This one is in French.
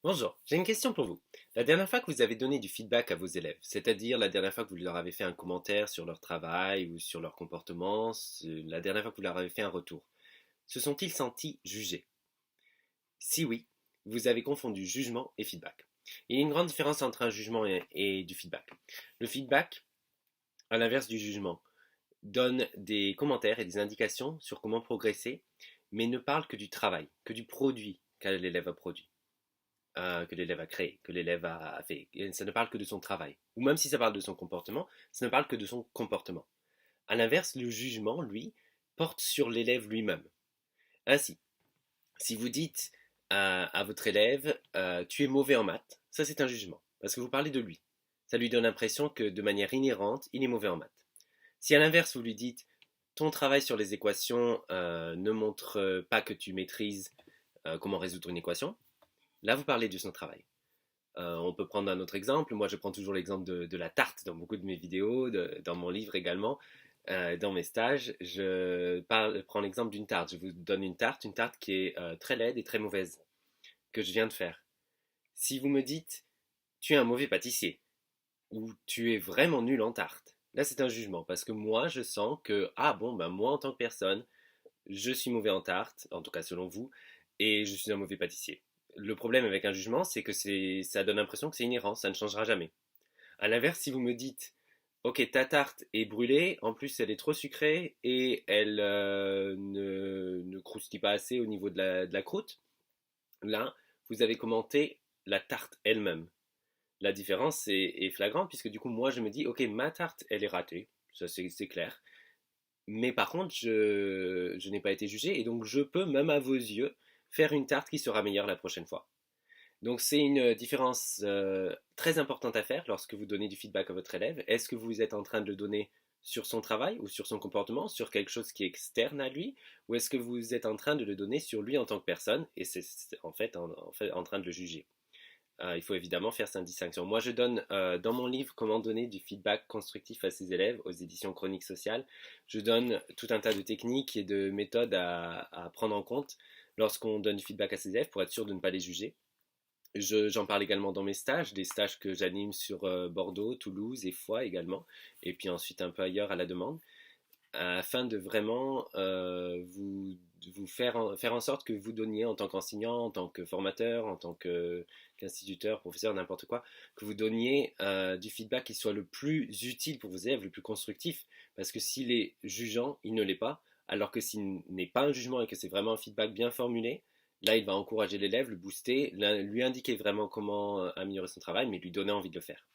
Bonjour, j'ai une question pour vous. La dernière fois que vous avez donné du feedback à vos élèves, c'est-à-dire la dernière fois que vous leur avez fait un commentaire sur leur travail ou sur leur comportement, la dernière fois que vous leur avez fait un retour, se sont-ils sentis jugés? Si oui, vous avez confondu jugement et feedback. Il y a une grande différence entre un jugement et du feedback. Le feedback, à l'inverse du jugement, donne des commentaires et des indications sur comment progresser, mais ne parle que du travail, que du produit que l'élève a produit. Que l'élève a créé, que l'élève a fait. Et ça ne parle que de son travail. Ou même si ça parle de son comportement, ça ne parle que de son comportement. À l'inverse, le jugement, lui, porte sur l'élève lui-même. Ainsi, si vous dites à votre élève, tu es mauvais en maths, ça c'est un jugement, parce que vous parlez de lui. Ça lui donne l'impression que de manière inhérente, il est mauvais en maths. Si à l'inverse, vous lui dites, ton travail sur les équations ne montre pas que tu maîtrises comment résoudre une équation, là vous parlez de son travail. On peut prendre un autre exemple. Moi, je prends toujours l'exemple de la tarte dans beaucoup de mes vidéos, dans mon livre également, dans mes stages. Prends l'exemple d'une tarte. Je vous donne une tarte qui est très laide et très mauvaise, que je viens de faire. Si vous me dites, tu es un mauvais pâtissier, ou tu es vraiment nul en tarte, là c'est un jugement, parce que moi, je sens que, ah bon, ben moi en tant que personne, je suis mauvais en tarte, en tout cas selon vous, et je suis un mauvais pâtissier. Le problème avec un jugement, c'est que ça donne l'impression que c'est inhérent, ça ne changera jamais. À l'inverse, si vous me dites, ok, ta tarte est brûlée, en plus elle est trop sucrée et elle ne croustille pas assez au niveau de la croûte, là, vous avez commenté la tarte elle-même. La différence est flagrante puisque du coup, moi, je me dis, ok, ma tarte, elle est ratée, ça c'est clair. Mais par contre, je n'ai pas été jugé et donc je peux, même à vos yeux, faire une tarte qui sera meilleure la prochaine fois. Donc c'est une différence très importante à faire lorsque vous donnez du feedback à votre élève. Est-ce que vous êtes en train de le donner sur son travail ou sur son comportement, sur quelque chose qui est externe à lui, ou est-ce que vous êtes en train de le donner sur lui en tant que personne et c'est en train de le juger. Il faut évidemment faire cette distinction. Moi, je donne dans mon livre Comment donner du feedback constructif à ses élèves aux éditions Chroniques Sociales. Je donne tout un tas de techniques et de méthodes à prendre en compte lorsqu'on donne du feedback à ses élèves pour être sûr de ne pas les juger. J'en parle également dans mes stages, des stages que j'anime sur Bordeaux, Toulouse et Foix également, et puis ensuite un peu ailleurs à la demande, afin de vraiment vous faire en sorte que vous donniez en tant qu'enseignant, en tant que formateur, en tant qu'instituteur, professeur, n'importe quoi, que vous donniez du feedback qui soit le plus utile pour vos élèves, le plus constructif, parce que s'il est jugeant, il ne l'est pas, alors que s'il n'est pas un jugement et que c'est vraiment un feedback bien formulé, là il va encourager l'élève, le booster, lui indiquer vraiment comment améliorer son travail, mais lui donner envie de le faire.